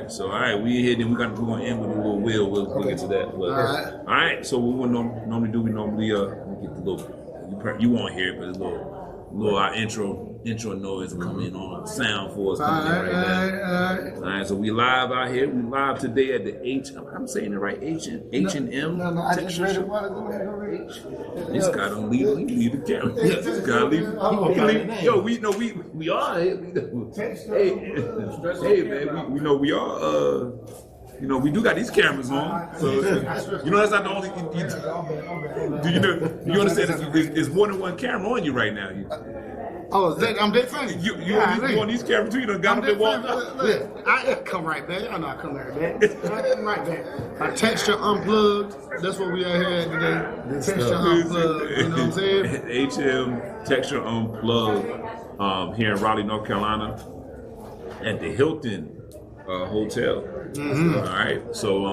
right. So, all right, we here. Then we're gonna end with a little wheel. We'll get to that. But, all right. So, what we normally do, we normally get the little. You won't hear it, but a little our intro noise coming in on sound for us coming in right now. All right. So we live out here. We live today at the I'm saying it right. H&M. No. I just read it. Go ahead. This guy don't leave the camera. This guy leave. Yo, we are. Hey man, we know we are. We do got these cameras on, so that's not the only. Do you understand? There's more than one camera on you right now. I'm dead funny. You on these cameras too? You done got up and walked out. Look, I come right back. I know I come right back. I come right back. My texture unplugged. That's what we are here at today. Texture unplugged. You know what I'm saying? HM Texture Unplugged here in Raleigh, North Carolina, at the Hilton Hotel. All right. So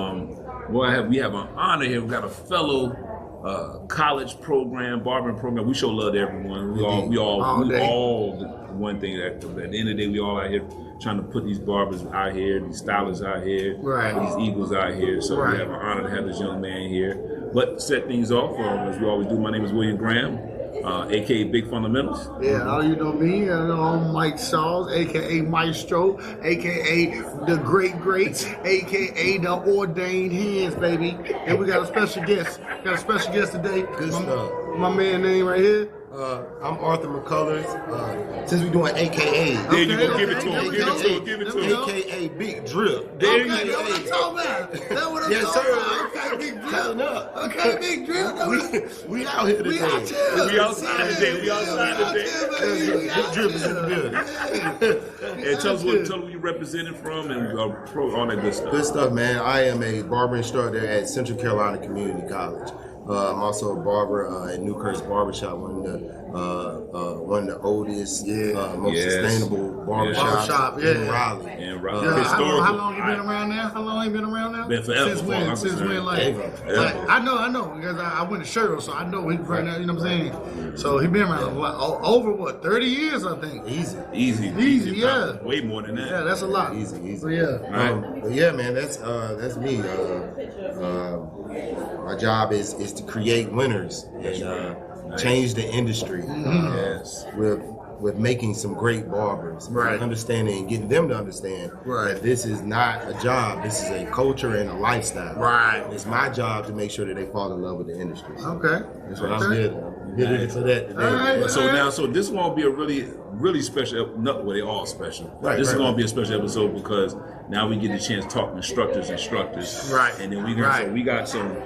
we have an honor here. We got a fellow college program, barbering program. We show love to everyone. We all one thing that at the end of the day, we all out here trying to put these barbers out here, these stylists out here, these eagles out here. So we have an honor to have this young man here. But to set things off, as we always do, my name is William Graham, aka Big Fundamentals. Yeah, you know me. I'm Mike Shaws, aka Maestro, aka the Great Greats, aka the Ordained Hands, baby. And we got a special guest. Today. Good stuff. My man name right here. I'm Arthur McCullers. Since we're doing AKA, There you go. Give it to him. Give it to him. AKA Big Drip. There you That's go. what I'm talking about. That's what I'm Yes, talking sir. about. Okay, Big Drip. Turn up. Okay, Big Drip. We out here today. We outside today. Big Drip is in the building. And tell us where you represented from and all that good stuff. Good stuff, man. I am a barber instructor at Central Carolina Community College. I'm also a barber at Newkirk's Barbershop, one of the oldest, most sustainable barbershop in Raleigh. How long you been around now? Been forever. Since when? I know because I went to Sherrill, so I know he's right now. You know what I'm saying? So he been around over 30 years, I think. Easy. Yeah. Way more than that. Yeah, that's a lot. Easy. So, yeah. But yeah, man, that's me. My job is to create winners and change the industry. With making some great barbers, understanding and getting them to understand that this is not a job, this is a culture and a lifestyle. It's my job to make sure that they fall in love with the industry. Okay. That's what I'm here for that today. So this won't be a really special. Well, they all special. This is going to be a special episode because now we get the chance to talk to instructors, and then we got some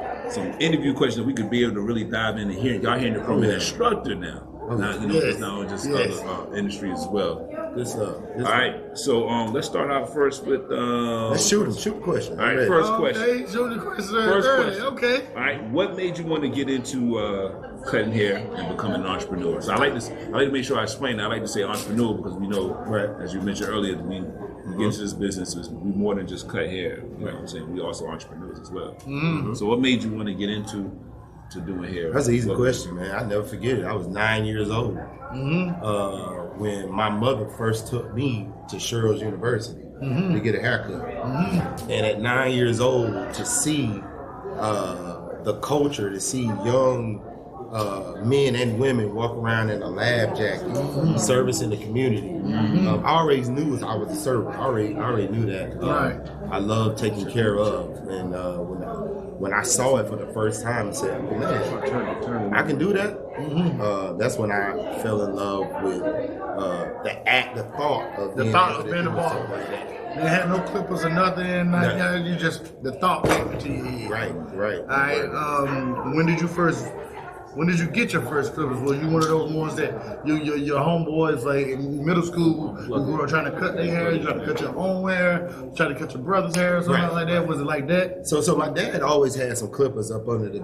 interview questions that we could be able to really dive in and hear. Y'all hearing it from an instructor now. It's not just other industries as well. Good stuff. All right, so let's start out first with. Let's shoot a question. All right, first question. Okay, shoot the question. Okay. All right, what made you want to get into cutting hair and becoming an entrepreneur? So I like to make sure I explain that. I like to say entrepreneur because we know, as you mentioned earlier, we get into this business, we more than just cut hair. You know what I'm saying? We also entrepreneurs as well. So what made you want to get into doing hair? That's an easy question, man. I never forget it. I was 9 years old when my mother first took me to Sherrill's University to get a haircut. And at 9 years old, to see the culture, to see young men and women walk around in a lab jacket, servicing the community. I already knew I was a servant. I already knew that. I love taking care of, and when I saw it for the first time, I said, "Oh man, I can do that." That's when I fell in love with the thought of being a barber. They had no clippers or nothing. You just the thought came into your head. Right. All right. When did you get your first clippers? Were you one of those ones that your homeboys like in middle school you were trying to cut their hair, you trying to cut your own hair, trying to cut your brother's hair or something like that? Was it like that? So my dad always had some clippers up under the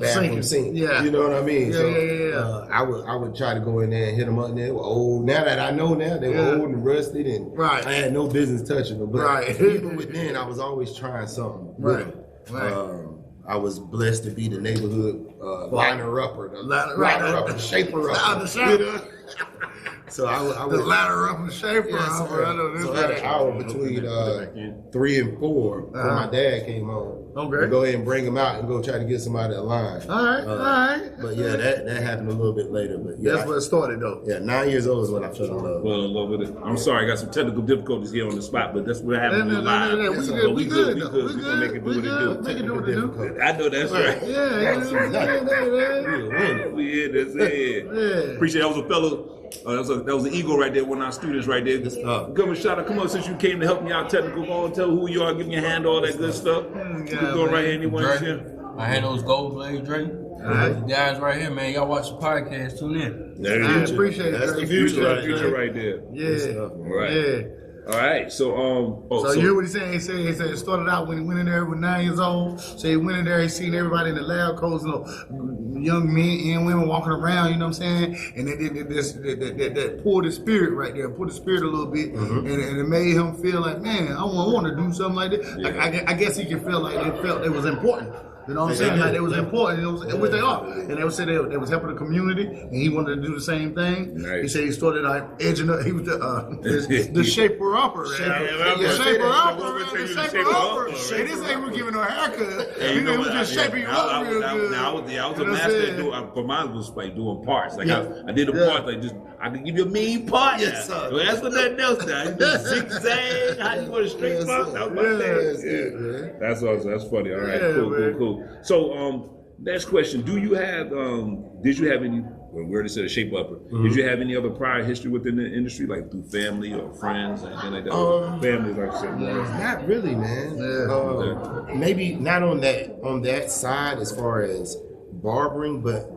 bathroom sink. Yeah. You know what I mean? Yeah. I would try to go in there and hit them up, and they were old. Now that I know they were old and rusted, and I had no business touching them. But even with then, I was always trying something with them. I was blessed to be the neighborhood liner-upper, the shaper-upper. So I The would ladder up and shaper. Yes, I sir. know this. So I had an hour between 3 and 4 when my dad came home. Okay. To go ahead and bring him out and go try to get somebody a line. All right. But yeah, that happened a little bit later. But yeah, That's where it started, though. yeah, 9 years old is when I fell in love. Well, in love with it. I'm sorry, I got some technical difficulties here on the spot, but that's what happened No, live. we But good. We good. We though. good. We gonna make it do what it do. Make it do what it do. I know that's right. Yeah. We in this head. Yeah. Appreciate that was a fellow. That was an eagle right there, one of our students right there. Good stuff. Give him a shout out. Come on, since you came to help me out technical, go on, tell who you are, give me a hand, all that good stuff. Keep going right here, anyone here. My handle's Gold Blade Dre. You guys right here, man. Y'all watch the podcast. Tune in. There I it is. appreciate That's it. the Future right there. Yeah. Right. Yeah. All right. So So you hear what he's saying? He said it started out when he went in there with 9 years old. So he went in there, he seen everybody in the lab coats, young men and women walking around, you know what I'm saying? And that pulled his spirit right there, pulled his spirit a little bit, and it made him feel like, man, I want to do something like this. Yeah. I guess he can feel like they felt it was important. You know what I'm saying? Like it was important, which they are. And they would say they was helping the community, and he wanted to do the same thing. Nice. He said he started like edging up. He was the shaper upper. The shaper upper. Hey, this ain't was giving no haircut. He was just shaping you up real good. I was a master at doing, for mine was like doing parts. Like I did a part, like just, I could give you a mean part. Yes, sir. Well, that's what nothing else now. You do zigzag, how you want a straight part? That was my thing. That's awesome. That's funny. All right, cool. So, next question: did you have any? Well, where to say the shape upper? Did you have any other prior history within the industry, like through family or friends, anything like that? Family, like I said. Not really, man. Maybe not on that side as far as barbering, but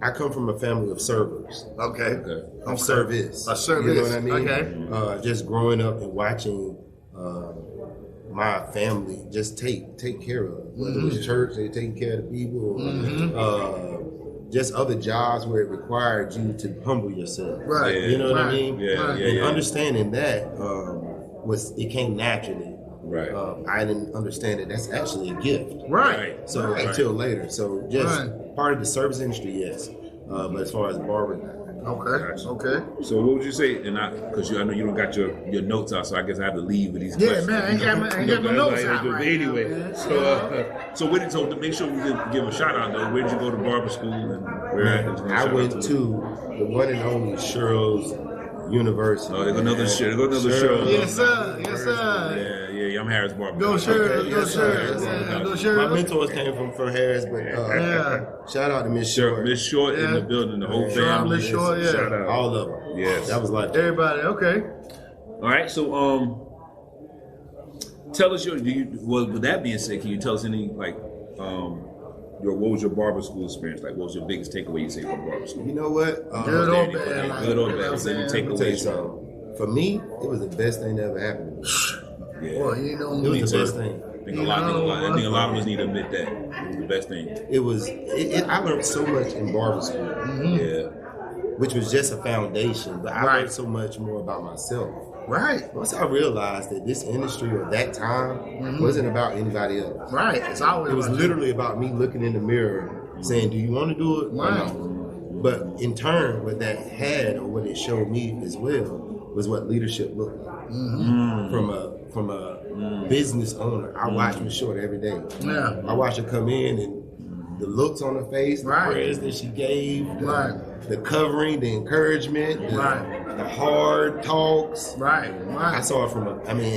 I come from a family of servers. Okay. Of service. A service. You know what I mean? Okay. Just growing up and watching my family just take care of. Whether it was church, they taking care of the people. Just other jobs where it required you to humble yourself. Right. You know what I mean? Yeah. Understanding that it came naturally. Right. I didn't understand that that's actually a gift. Right. So until later. So just part of the service industry, yes. But as far as barbering, Okay. So what would you say? And because I know you don't got your notes out, so I guess I have to leave with these questions. Man, I ain't got my notes out right anyway. now, man. So to make sure we give a shout out though, where did you go to barber school and where? I went to the one and only Cheryl's University. Oh, there's another show. Yes, sir. Yeah, I'm Harris Barber. Go Sheriff. My mentors came from Harris, but shout out to Miss Short. Miss Short in the building, the whole family. Miss Short, Shout out. All of them. Yes. That was like Everybody, okay. All right, so tell us with that being said, can you tell us any what was your barber school experience like? What was your biggest takeaway you say from barber school? You know what? Good or bad. Good or bad. So you take Let me tell you away something. For me, it was the best thing that ever happened to me. Yeah. Well, you know, It was the best thing. I think a lot of us need to admit that. It was the best thing. It was. I learned so much in barber school. Yeah. Which was just a foundation, but I learned so much more about myself. Right. Once I realized that this industry at that time wasn't about anybody else. Right. It's always It was about literally about me looking in the mirror saying, do you want to do it? Right. Or no? But in turn, what that had, or what it showed me as well, was what leadership looked like. From a business owner. I watch Miss Short every day. Yeah. I watch her come in and the looks on her face, the prayers that she gave, the covering, the encouragement, the hard talks. Right. I saw it from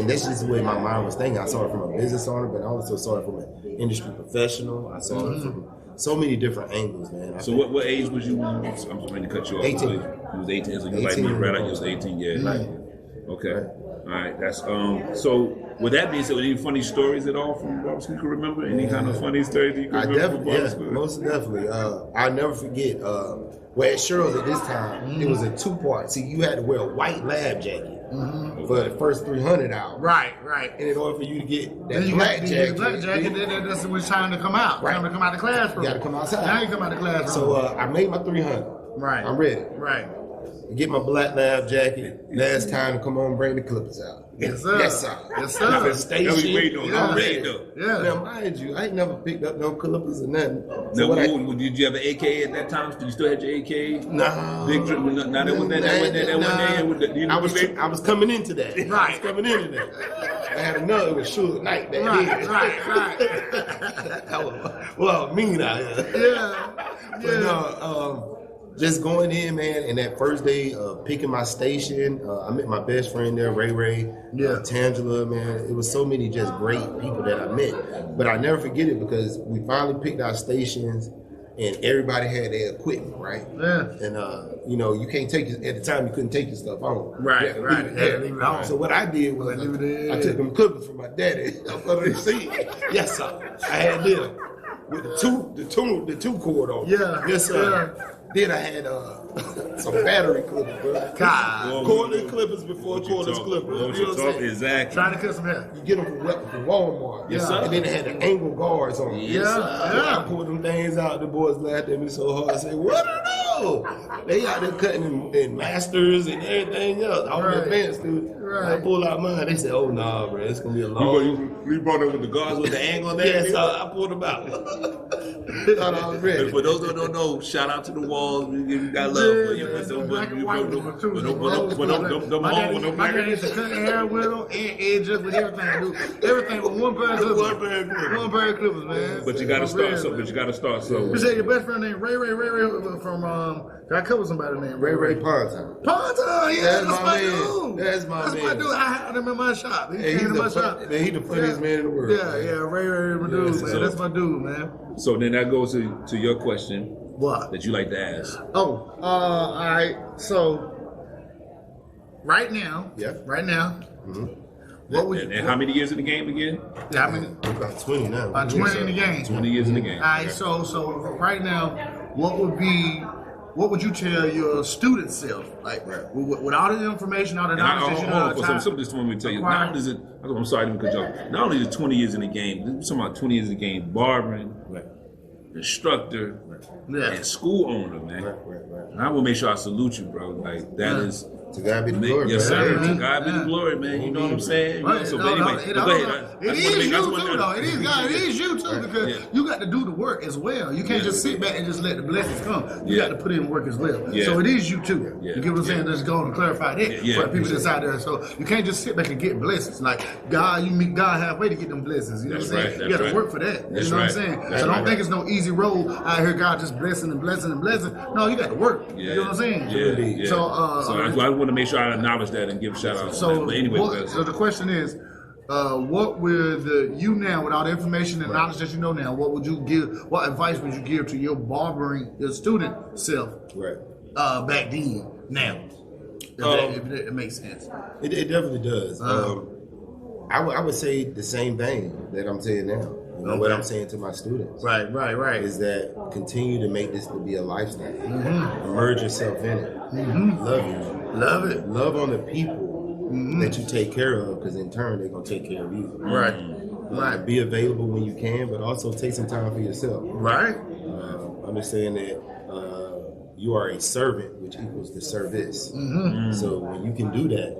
that's just the way my mind was thinking. I saw it from a business owner, but I also saw it from an industry professional. I saw it from so many different angles, man. So what age was you when I'm trying to cut you off? 18. You was 18, so you like me right out, you was 18, yeah. Right. Okay. All right. That's so with that being said, any funny stories at all from barber school you can remember? Any kind of funny stories you can remember from barber school? Most definitely. I'll never forget at Cheryl's at this time, it was a 2-part. See, you had to wear a white lab jacket for the first 300 hours. Right. And in order for you to get that Then you black got jacket, black jacket. That's when it's time to come out. Right. Time to come out of the classroom. You got to come outside. Now you come out of the classroom. So I made my 300. Right. I'm ready. Right. get my black lab jacket. Last time to come on, bring the clippers out. Yes, sir. Yes, sir. Yes, sir. Station. That's what you waiting on. Yeah. I'm ready though. Yeah. Now, mind you, I ain't never picked up no clippers or nothing. So Now, what did you have an AK at that time? Did you still have your AK? No. Big drip. Now that one there. I was coming into that. I was coming into that. I had another. It was Suge Knight. Right. Well, mean out here. Yeah. But no, just going in, man, and that first day picking my station, I met my best friend there, Ray, Tangela, man. It was so many just great people that I met. But I never forget it because we finally picked our stations and everybody had their equipment, right? Yeah. And, you can't take it, at the time you couldn't take your stuff home. Right. Leave it home. So what I did was I took them clippers from my daddy up under the seat. Yes, sir. I had them with the two cord on. Yeah. Yes, sir. Yeah. Then I had some battery clippers, bro. God. Cordless clippers before cordless clippers. You know what I'm saying? Exactly. Trying to cut some hair. You get them from Walmart. Yes, sir. And then they had the angle guards on. Yeah. I pulled them things out. The boys laughed at me so hard. I said, "What are those?" They out there cutting in masters and everything else. All the advanced dude. Right. I pulled out mine. They said, "Oh nah, bro, it's gonna be a long." You brought it with the guards with the angle on that? Yes, I pulled them out. Thought I was ready. For those that don't know, shout out to the walls. We got love for you. My dad used to cut hair with them and edges with everything, dude. Everything with one pair of clippers. One pair of clippers, man. But you got to start something. You say your best friend named Ray from I cover somebody named Ray Ponton. Ponton, yeah, That's my man. That's my man. My dude. I had him in my shop. He Hey, came to my shop. Man, he the funniest man in the world. Yeah, Ray, my dude, man. That's my dude, man. So then that goes to your question. What? That you like to ask. Oh, all right. So, right now. What would And how many years in the game again? Yeah, I mean, About 20 now. 20 in the game. 20 years in the game. All right. So right now, what would you tell your student self, like with all the information, all the knowledge that you know? Something just want me to tell you. Not only is it, I'm sorry, I didn't cut you off. Not only is it 20 years in the game, we're talking about 20 years in the game, barbering, instructor, and school owner, man. And I will make sure I salute you, bro. Like that is. To God be the glory. Yes, sir. Man. To God be the glory, man. You know what I'm saying? Right. So, No, anyway, it go ahead. It is you too, though. It is God. It is you too, because you got to do the work as well. You can't just sit back and just let the blessings come. You got to put in work as well. So it is you too. You get what I'm saying? Just go and clarify that for the people that's out there. So you can't just sit back and get blessings. Like God, you meet God halfway to get them blessings. You know what I'm saying? You got to work for that. You know what I'm saying? So don't think it's no easy road out here. God just blessing and blessing and blessing. No, you got to work. You know what I'm saying? Yeah. So I want to make sure I acknowledge that and give shout out. So, but anyway, so the question is, what would you now, with all the information and knowledge that you know now, what would you give? What advice would you give to your barbering, your student self, back then? Now, if that makes sense. It definitely does. I would say the same thing that I'm saying now. You know, what I'm saying to my students. Right. Is that continue to make this to be a lifestyle. Immerse yourself in it. Love it. Love on the people that you take care of, because in turn they're gonna take care of you. Right. Be available when you can, but also take some time for yourself. Right. Understand that you are a servant, which equals the service. So when you can do that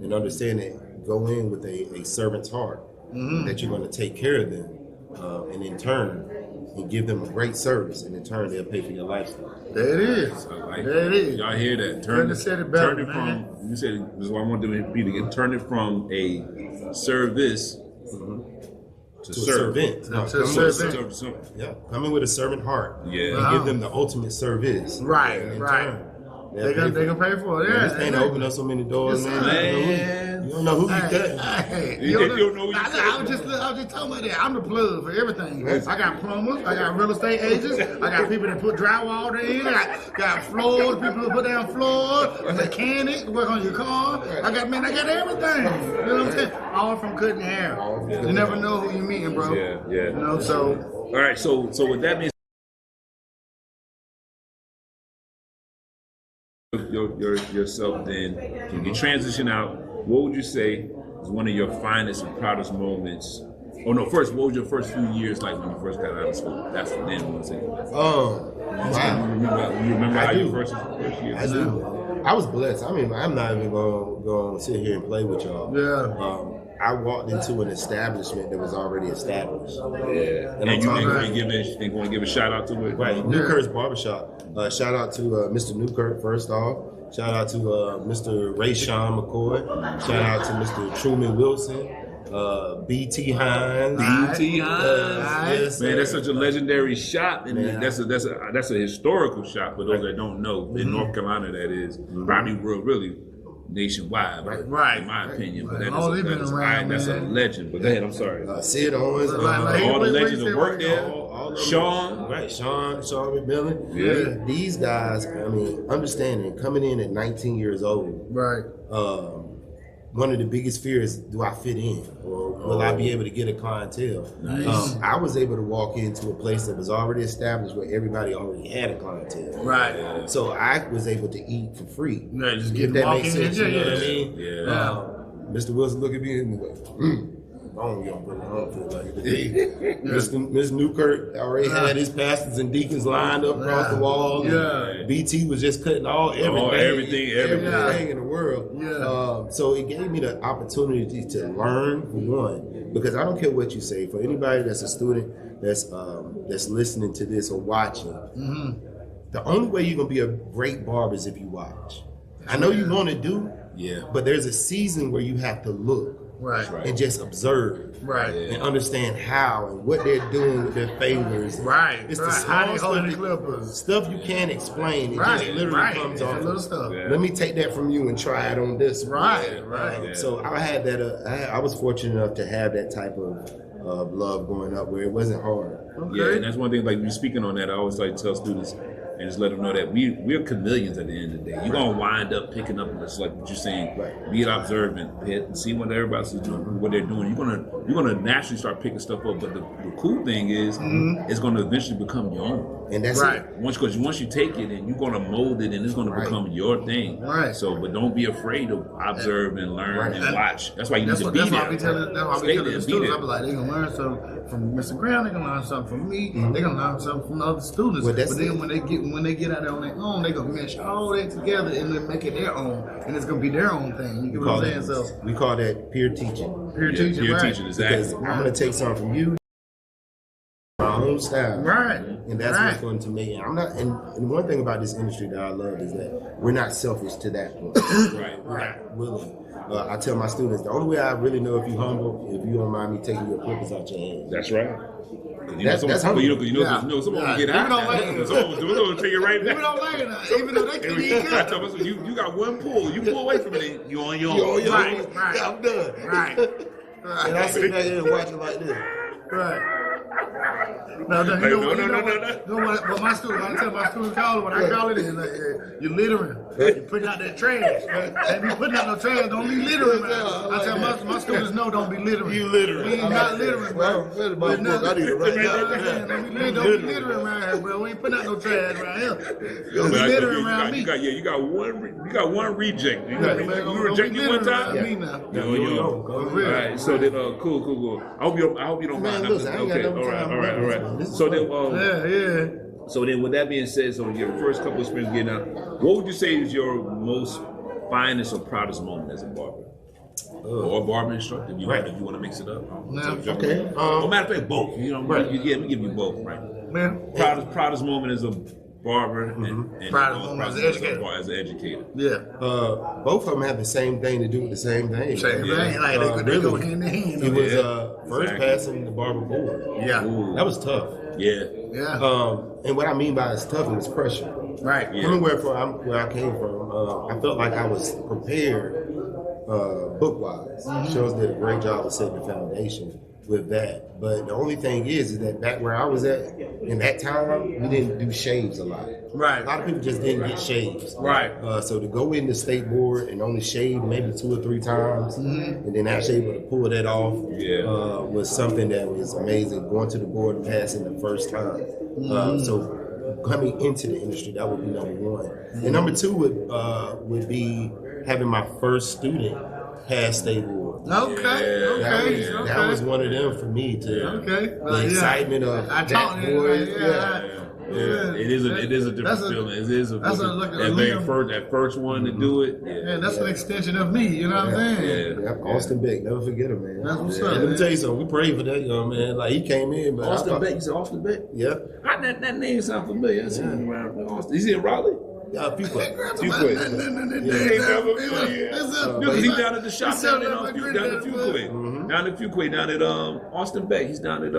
and understand that, go in with a servant's heart, that you're going to take care of them, and in turn, and give them a great service, and in turn, they'll pay for your lifestyle. There it is. There it is. Y'all hear that? Turn it from. You said this is what I want to repeat again. Turn it from a service to servant. Come in with a servant heart. And give them the ultimate service. Right. They can pay for it. This ain't open up so many doors, man. You don't know who you got. You don't know who you I was just talking about that. I'm the plug for everything. I got plumbers. I got real estate agents. I got people that put drywall in. I got floors. People who put down floors. A mechanic work on your car. I got everything. You know what I'm saying? All from cutting hair. You never know who you're meeting, bro. Yeah. You know, so. All right. So with that being yourself, then you transition out. What would you say is one of your finest and proudest moments? Oh no! First, what was your first few years like when you first got out of school? That's the then one thing. Wow. You remember how your first year? I do. I was blessed. I mean, I'm not even going to sit here and play with y'all. Yeah. I walked into an establishment that was already established. Yeah. And And you I'm ain't talking going to give a shout out to it? right, Newkirk's Barbershop. Shout out to Mr. Newkirk first off. Shout out to Mr. Ray Sean McCoy. Shout out to Mr. Truman Wilson. BT Hines. BT Hines. Yes, Man, that's sir. such a legendary shop, and Man. that's a historical shop for those that don't know. In North Carolina, that is probably really nationwide, Right. in my opinion. But Oh, they've been around, that's a man. legend. But go ahead, I'm sorry. Sid Owens. All the legends that work there. All of them. Sean. Right, Sean McMillan. Yeah. These guys, I mean, understanding, coming in at 19 years old, Right. one of the biggest fears, do I fit in? Or will I be able to get a clientele? Nice. I was able to walk into a place that was already established where everybody already had a clientele. Right. So I was able to eat for free. Yeah, just If get that walk makes in sense, there, you know yeah. what I mean? Yeah. Mr. Wilson look at me and be like, I don't feel like it today. Mr. Newkirk already had his pastors and deacons lined up across the wall. Yeah. BT was just cutting everything. everything in the world. Yeah. So it gave me the opportunity to learn, for one, because I don't care what you say. For anybody that's a student that's listening to this or watching, the only way you're gonna be a great barber is if you watch. I know you're gonna do, but there's a season where you have to look. Right. And just observe. Right. And understand how and what they're doing with their fingers. Right. It's right. the How they small holding the stuff, clippers. stuff you can't explain. It Right. just literally Right. comes It's off. little stuff. Yeah. Let me take that from you and try it on this one. Right. Right. So I had that. I was fortunate enough to have that type of love growing up where it wasn't hard. Okay. Yeah, and that's one thing. Like you speaking on that, I always like to tell students and just let them know that we're chameleons at the end of the day. You're gonna wind up picking up, just like what you're saying. Right. Be observant, and see what everybody's doing, what they're doing. You're gonna naturally start picking stuff up. But the cool thing is, it's gonna eventually become your own. And that's Right. it. Once you take it and you're gonna mold it, and it's gonna become your thing. Right. So, but don't be afraid to observe and learn and watch. That's why you That's need what to be that's why I there. be telling Stay there, the be students. there. I be like, they gonna learn something from Mr. Graham, they gonna learn something from me, they gonna learn something from the other students. Well, but that's then when they get out there on their own, they gonna mesh all that together and then make it their own, and it's gonna be their own thing. You get what I'm saying? So We call that peer teaching. peer Yeah, teaching, peer right? teaching, Because exactly. I'm gonna take something from you, my own style. Right. And that's right. what's going to make it. I'm not, and one thing about this industry that I love is that we're not selfish to that point. Right. Willing. I tell my students, the only way I really know if you're humble, if you don't mind me taking your clippers out your hands. That's right. That's humble. Someone Yeah. will get out. People don't like it. Someone will take it right People back. don't like it, even though they can be I good. tell myself, you got one pull. You pull away from it, you on your own. You're on your Right, own. right. Yeah, I'm done. Right. And I sit back here and watch it like this. Right. No, you know what my students, I tell my students call it, what I call it is like, you're littering. You're putting out that trash. And if you putting out no trash, don't be littering, man. I tell my students, no, don't be littering. You littering. We ain't not littering, bro. I need to write that Don't be littering around here, bro. We ain't putting out no trash around here. Don't be littering around me. You got one reject. You reject you one time. Me now. All right. So then, cool. I hope you don't Man, mind. listen, I ain't got Okay. no time. All right. So then, Yeah. So then, with that being said, so your first couple of experience getting out, what would you say is your most finest or proudest moment as a barber? Or a barber instructor, if you want to mix it up. Okay. Matter of fact, both. You know, let me give you both, right? Man. Proudest moment as a barber and Proudest moment as an educator. As an educator. Yeah. Both of them have the same thing to do with the same thing. Same thing. Like they go hand in hand. It was first Exactly. passing the barber board. Yeah. Ooh. That was tough. Yeah. Yeah. And what I mean by it's tough, it was pressure. Right. Yeah. Coming where I came from, I felt like I was prepared book-wise. Shows did a great job of setting the foundation with that. But the only thing is that back where I was at, in that time, we didn't do shaves a lot. Right. A lot of people just didn't get shaves. Right. So to go in the state board and only shave maybe 2 or 3 times, and then actually able to pull that off was something that was amazing. Going to the board and passing the first time. So coming into the industry, that would be number one. And number two would be having my first student pass state board. Okay. That was one of them for me. The excitement of I that taught board. him. It is a different feeling. It is a that first one to do it. Yeah, that's an extension of me. You know what I'm saying? Yeah, Austin Beck, never forget him, man. That's what's up. Let me tell you something. We prayed for that young man. Like he came in, but Austin Beck. You said Austin Beck? Yeah. That name sounds familiar. I seen him around Austin. Is he in Raleigh? Yeah, a few plays. Because he's down at the shop down at Fuquay. Down at Fuquay, down at Austin Beck. He's down at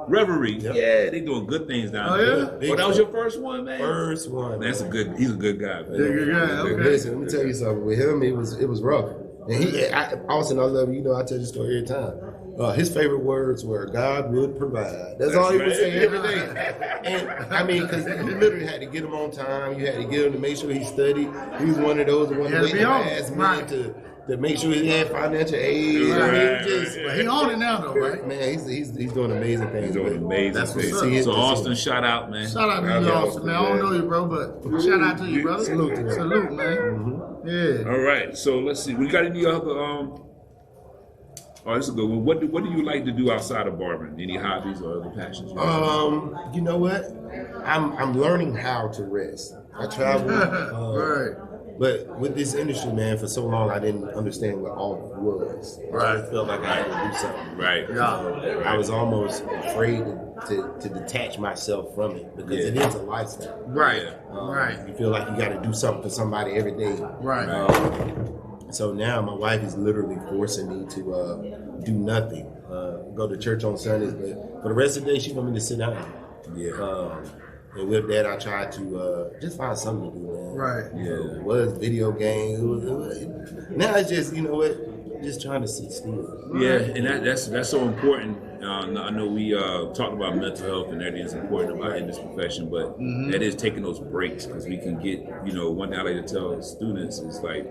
Reverie. Yep. Yeah, they doing good things down there. Yeah? Oh, that was your first one, man? First one. He's a good guy, man. Good guy. Okay. Listen, let me tell you something. With him, it was rough. And Austin, I love you. You know, I tell you the story every time. His favorite words were "God would provide." That's all he would say every day. And I mean, because you literally had to get him on time. You had to get him to make sure he studied. He was one of those that wanted to wait the last minute to make sure he had financial aid. But he on it now, though, right? Man, he's doing amazing things. He's doing amazing That's things. what's up. So Austin, shout out, man. Shout out to you, Austin, man. I don't know you, bro, but shout out to you, brother. Salute to you. Salute, man. Yeah. All right, so let's see. We got any other oh, this is a good one. What do you like to do outside of barbering? Any hobbies or other passions? You know what? I'm learning how to rest. I travel. Right. But with this industry, man, for so long I didn't understand what all was. Right. I felt like I had to do something. Right. Yeah. I was almost afraid to detach myself from it because it is a lifestyle. Right. Right. You feel like you got to do something for somebody every day. Right. So now my wife is literally forcing me to do nothing. Go to church on Sundays, but for the rest of the day, she wants me to sit down. Yeah. And with that, I tried to just find something to do, man. Right. Yeah. It was video games. Now it's just, you know what, just trying to sit still. Yeah, and that's so important. I know we talked about mental health and everything is important about in this profession, but that is taking those breaks because we can get, one thing I like to tell students is like,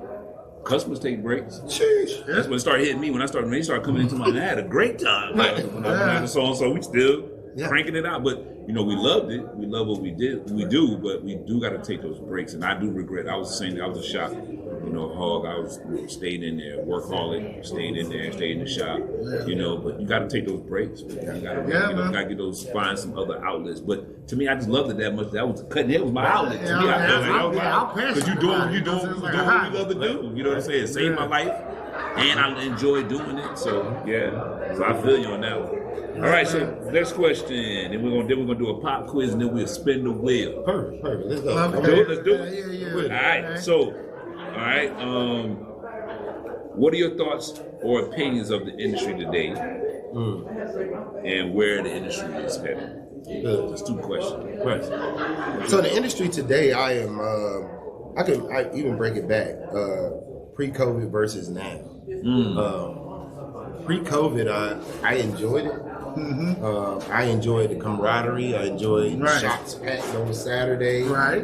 customers take breaks. Sheesh. That's when it started hitting me when they started coming into my. I had a great time. Like, when I had a so we still cranking it out, but we loved it. We love what we do, but we do got to take those breaks. And I do regret. I was saying I was a shop, hog. I was stayed in there, workaholic, stayed in there, stayed in the shop, But you got to take those breaks. You got to get those, find some other outlets. But to me, I just loved it that much. That was cutting. It was my outlet. To me, I felt like because you're doing what you love to do. You know what I'm saying? It saved my life, and I enjoy doing it. So so I feel you on that one. All right, so next question, and we're gonna do a pop quiz, and then we'll spin the wheel. Perfect. Let's go. Let's do it. Yeah. All right. So, what are your thoughts or opinions of the industry today, and where the industry is headed? There's two questions. So the industry today, I am. I even break it back. Pre-COVID versus now. Pre-COVID, I enjoyed it. I enjoyed the camaraderie. I enjoyed the shops packed on Saturday. Right.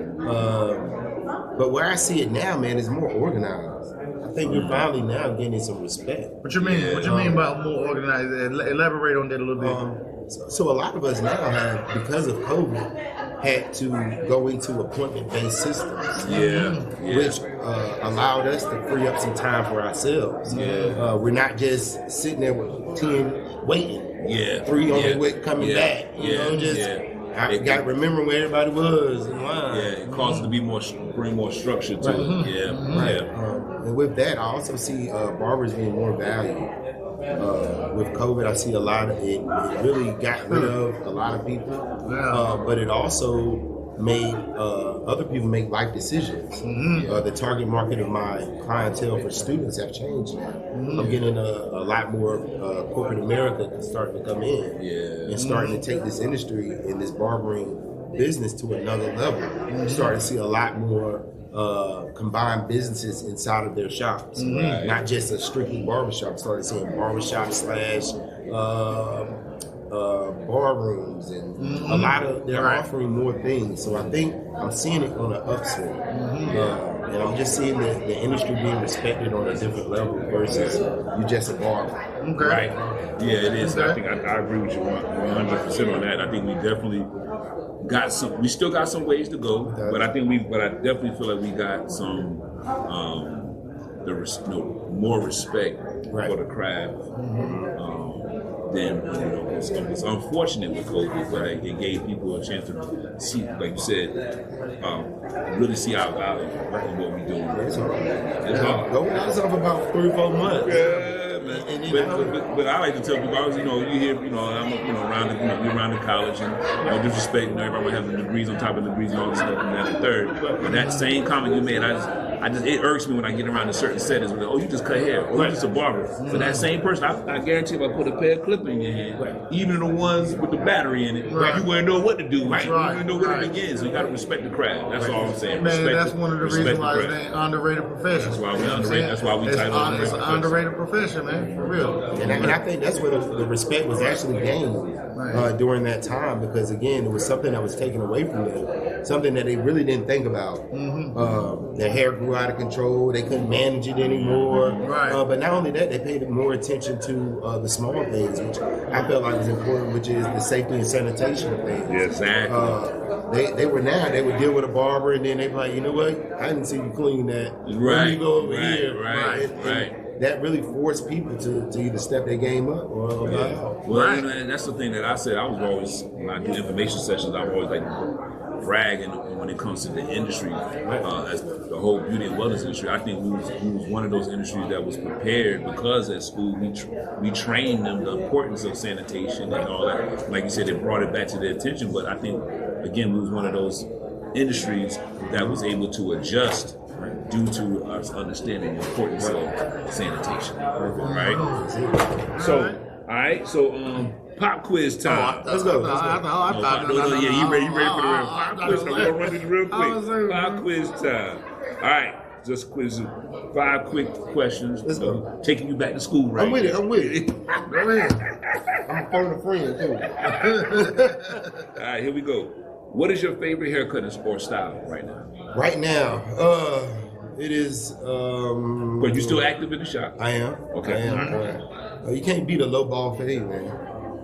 But where I see it now, man, is more organized. I think we're finally now getting some respect. What you mean? What you mean about more organized? Elaborate on that a little bit. So a lot of us now have, because of COVID, had to go into appointment-based systems. Which allowed us to free up some time for ourselves. We're not just sitting there with 10 waiting. 3 on the way coming back. I got to remember where everybody was in line. It causes it to bring more structure to it. And with that, I also see barbers being more valued. With COVID, I see a lot of it really got rid of a lot of people, but it also made other people make life decisions. The target market of my clientele for students have changed now. I'm getting a lot more corporate America starting to come in and starting to take this industry and this barbering business to another level. Starting to see a lot more combined businesses inside of their shops, not just a strictly barbershop. Started seeing barbershop / bar rooms, and a lot of they're offering more things. So I think I'm seeing it on an upswing, and I'm just seeing the industry being respected on a different level versus you just a barber. Right? Yeah, it is. I think I agree with you 100% on that. I think we definitely got some. We still got some ways to go, but I definitely feel like we got some more respect for the craft than it's unfortunate with COVID, but it gave people a chance to see, like you said, really see our value in what we do. It's hard. Go with us off about 3-4 months. Yeah, man. But I like to tell people, you hear, I'm, around the college, and no disrespect, everybody having degrees on top of degrees and all this stuff and that and third. But that same comment you made, it irks me when I get around in certain settings where, you just cut hair, or you just a barber. So that same person, I guarantee if I put a pair of clippers in your hand, even the ones with the battery in it, you wouldn't know what to do with it. You wouldn't know where to begin. So you got to respect the craft. That's all I'm saying. Man, that's one of the reasons why it's an underrated profession. That's why we underrated. That's why we title it. It's an underrated profession, man, for real. And I think that's where the respect was actually gained during that time, because again, it was something that was taken away from them, something that they really didn't think about. Their hair grew out of control; they couldn't manage it anymore. But not only that, they paid more attention to the small things, which I felt like was important, which is the safety and sanitation of things. Yeah, exactly. They would deal with a barber, and then they'd be like, you know what? I didn't see you clean that. Let me go over here. Right. That really forced people to either step their game up or out. Well, and that's the thing that I said. I was always, when I do information sessions, I'm always like bragging when it comes to the industry, as the whole beauty and wellness industry. I think we was one of those industries that was prepared, because at school we trained them the importance of sanitation and all that. Like you said, it brought it back to their attention. But I think, again, we was one of those industries that was able to adjust due to us understanding the importance of sanitation. Right? So, all right. So, pop quiz time. Let's go. Yeah, you ready for the real pop quiz? I'm gonna run this real quick. Pop quiz time. All right. Just quiz 5 quick questions. Let's go. Taking you back to school, right? I'm with it. Go ahead. I'm a phone friend too. All right, here we go. What is your favorite haircut or style right now? Right now, it is. But you still active in the shop? I am. Okay. I am. You can't beat a low ball fade, man.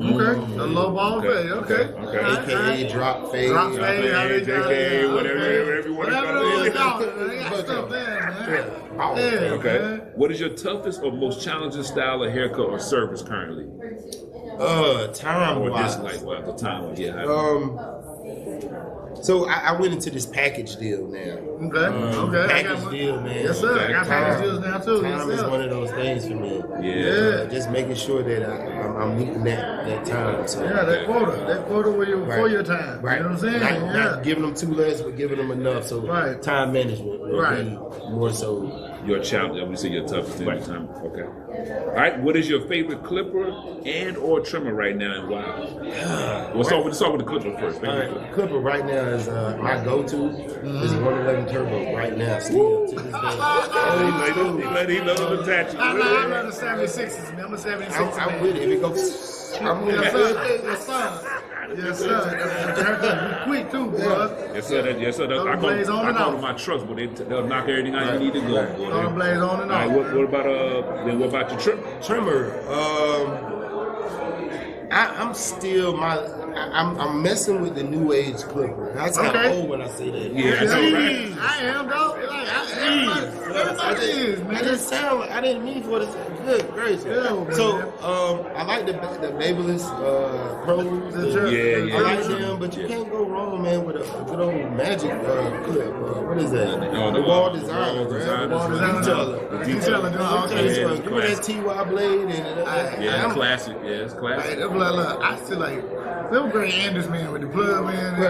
Okay, a low ball fade. Okay. AKA drop fade. Drop fade. JK, whatever everyone Whatever calls it it. is, they got stuff there, man. Yeah, Okay. man. What is your toughest or most challenging style of haircut or service currently? Time Or wise. just like the time? Yeah. So I went into this package deal now. Okay. I got Package one. deal, man. Yes, sir. I got package deals now too. Time Yes, is sir. one of those things for me. Yeah. Just making sure that I'm meeting that time. So. Yeah, that quota for your time. Right. You know what I'm saying? Not giving them too less, but giving them enough. So time management will be more so. Your challenge, I would say your toughest thing at the time. Okay. All right. What is your favorite clipper and or trimmer right now, and why? Let's start with the clipper first. All right, Clipper right now is my go-to. Is 111 Turbo right now. Still to this day. He loves the attachment. I love the 76s, man. I'm a 76 man. I'm with it. If it goes, I'm with it. Yes, sir. The haircut be quick too, bro. Yes, sir. I call them my trucks, but they'll knock everything out you need to go. All the blades on and All right, off. what about your trimmer? Trimmer. I'm still I'm messing with the new age clipper. That's kind of old when I say that. Yeah, that's all right. I am, dog. Like, everybody is, man. I didn't mean for this. Good gracious. So I like the Babyliss Pros. Yeah. I like them, but you can't go wrong, man, with a good old magic clip. What is that? The wall designer, right? Wall designer. Detailer. Give me that TY blade and Classic. Yeah, it's classic. Look, I feel like them great Anders, man, with the plug, man.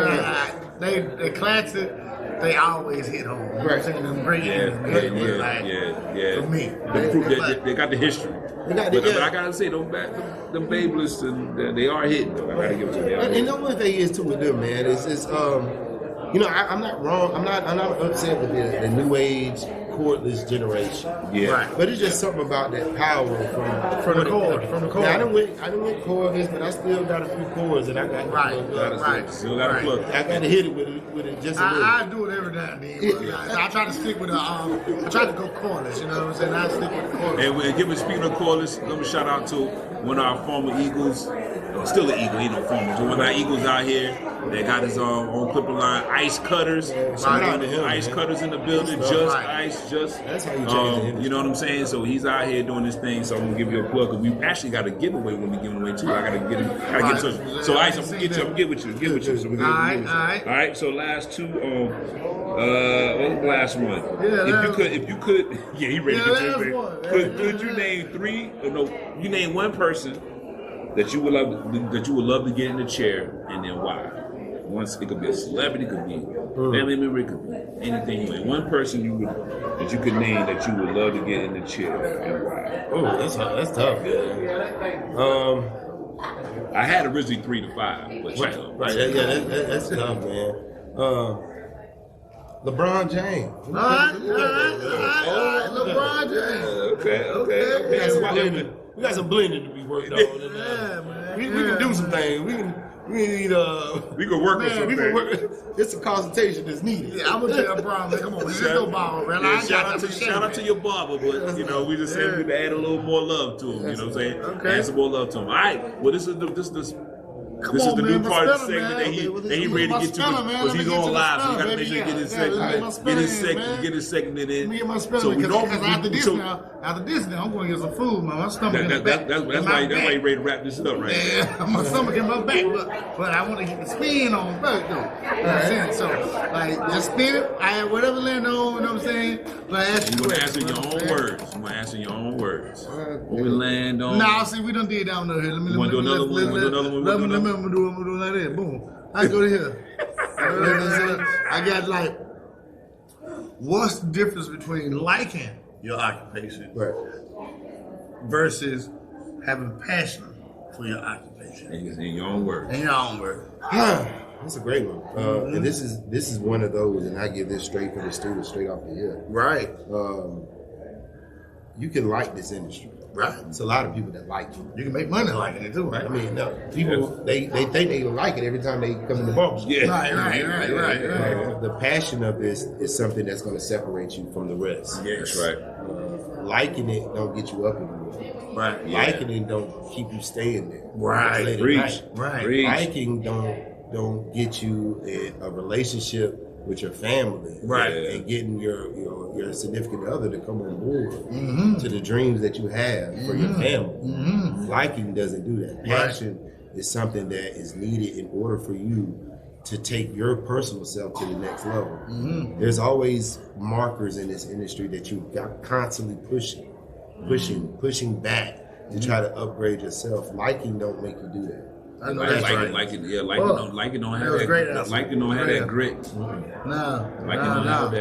They classic. They always hit home. You know what I'm saying? Them great Anders, man. Yeah. For me. They got the history. But I gotta say, them Babyliss, they are hitting. Though. I gotta give it to them. And the one thing is too with them, man, is I'm not wrong. I'm not upset with the new age cordless generation. Yeah. Right. But it's just something about that power from the cord. Now, I done went cordless, but I still got a few cords that I got. Still got to plug. I got to hit it with it just a little. I do it every now and then. But I try to stick with I try to go cordless. You know what I'm saying? I stick with the cordless. And speaking of cordless, let me shout out to one of our former Eagles, still an eagle, ain't no former. So when our eagles out here, they got his own clipping line, ice cutters. Shout out to him, Ice man. cutters in the building, just ice, just. That's how you change the industry. You know what I'm saying? So he's out here doing this thing. So I'm gonna give you a plug. Cause we actually got a giveaway when we give away too. I gotta get him. So Ice, I'm gonna get with you. So we all right. So last two. What was the last one? If you could, yeah, he ready to get you. Could you name three? Or no, you name one person that you would love to get in the chair, and then why? Once it could be a celebrity, it could be a family member, it could be anything. You name one person that you could name that you would love to get in the chair, and why? Oh, that's tough, man. I had originally 3 to 5, but Right, that's tough, man. LeBron James. All right. LeBron James. Okay. We got some blending to be worked on. Yeah, man. We can do some things. We can work on some things. It's a consultation that's needed. Yeah, I'm gonna tell LeBron, man, come on, this is no ball, man. Yeah, shout out to your barber, but we just said we'd add a little more love to him. You know what I'm saying? Okay. Add some more love to him. All right. Well, this is the new part of the segment that he ready to get to because he's on live, so he got to make sure he get his segment in. Let me get my spelling, So we because don't. after this, I'm going to get some food, man. My stomach in the back. That's why you ready to wrap this up, right? Yeah, my stomach in my back, but I want to get the spin on first, though. You know what I'm saying? So, like, just spin it. I have whatever land on, you know what I'm saying? But I ask you You're going to answer in your own words. You're going to answer in your own words. What we land on. Nah, see, we done did down here. Let me do another one? Let me do like that. Boom. I go to here. I got like, what's the difference between liking your occupation versus having passion for your occupation? In your own words. In your own words. That's a great one. And this is one of those, and I give this straight for the students, straight off the hip. Right. You can like this industry. Right. It's a lot of people that like it. You can make money liking it too, right? I mean, no, people they think they like it every time they come in the bar. Yeah. Right. The passion of this is something that's going to separate you from the rest. Yes. That's right. Liking it don't get you up in the morning. Right. Liking it don't keep you staying there. Right. Late at Preach. night. Right. Preach. Liking don't get you in a relationship with your family, right? And getting your significant other to come on board to the dreams that you have for your family. Liking doesn't do that. Passion is something that is needed in order for you to take your personal self to the next level. There's always markers in this industry that you got constantly pushing back to try to upgrade yourself. Liking don't make you do that. Liking don't have that grit. Liking don't have that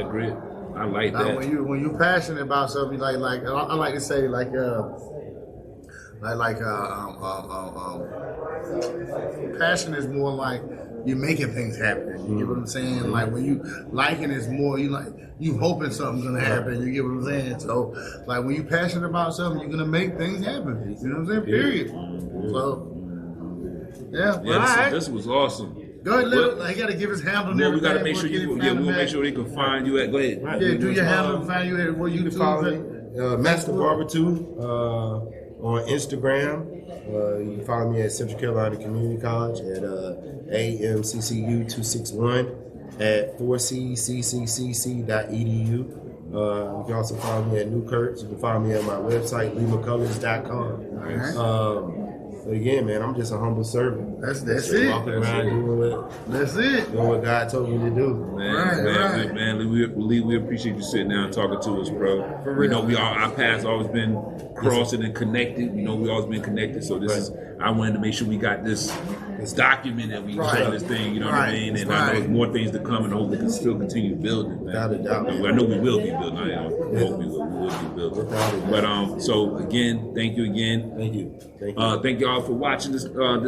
grit. I like that. When you passionate about something, I like to say passion is more like you're making things happen. You get what I'm saying? Like when you liking is more you hoping something's gonna happen. You get what I'm saying? So like when you passionate about something, you're gonna make things happen. You know what I'm saying? Period. So this was awesome. Go ahead, I gotta give his handle. Well, we gotta make sure we'll make sure they can find you at. Go ahead. Yeah, do your handle and find you at where you follow me. Master Barber 2 on Instagram. You can follow me at Central Carolina Community College at AMCCU 261 at 4cccccc.edu. You can also follow me at Newkirk. You can follow me at my website, LeeMcCullers.com. Nice. But again, man, I'm just a humble servant. That's it. Walking around doing what God told me to do. Man, Lee, we appreciate you sitting down and talking to us, bro. We know our paths always been crossing and connected. We always been connected. So I wanted to make sure we got this documented. We saw this thing, you know what I mean? And I know there's more things to come, and I hope we can still continue building. Without a doubt. I know we will be building. I hope we will be building. But so again, thank you again. Thank you. Thank y'all for watching this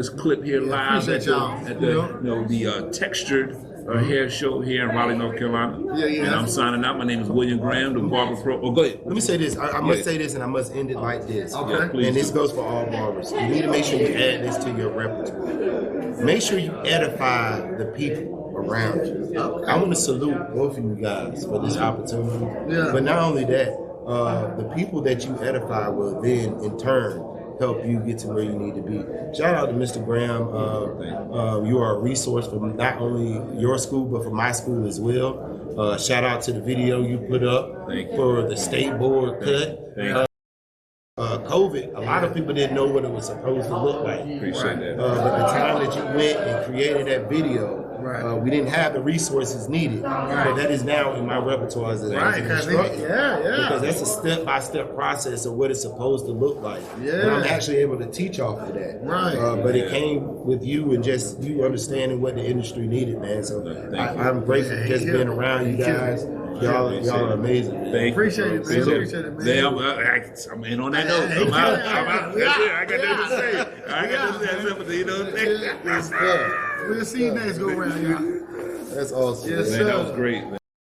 clip here live at the Textured Hair Show here in Raleigh, North Carolina. And I'm signing out. My name is William Graham, the Barber Pro. Oh, go ahead. Let me say this. I must say this, and I must end it like this. Okay. Please. And this goes for all barbers. You need to make sure you add this to your repertoire. Make sure you edify the people around you. I want to salute both of you guys for this opportunity. But not only that, the people that you edify will then, in turn, help you get to where you need to be. Shout out to Mr. Graham. You are a resource for not only your school, but for my school as well. Shout out to the video you put up for the state board cut. COVID, a lot of people didn't know what it was supposed to look like. Appreciate that. But the time that you went and created that video, we didn't have the resources needed. But that is now in my repertoire as an instructor. Because that's a step-by-step process of what it's supposed to look like. And I'm actually able to teach off of that. But it came with you and just you understanding what the industry needed, man. So I'm grateful for just being around you guys. Y'all are amazing. Thank Appreciate it, man. Appreciate it, man. I'm in on that note. I'm out. That's it. I got nothing to say. I got nothing to say. You know, We'll see you next go around, y'all. That's awesome. Yes, man, sir. that was great, man.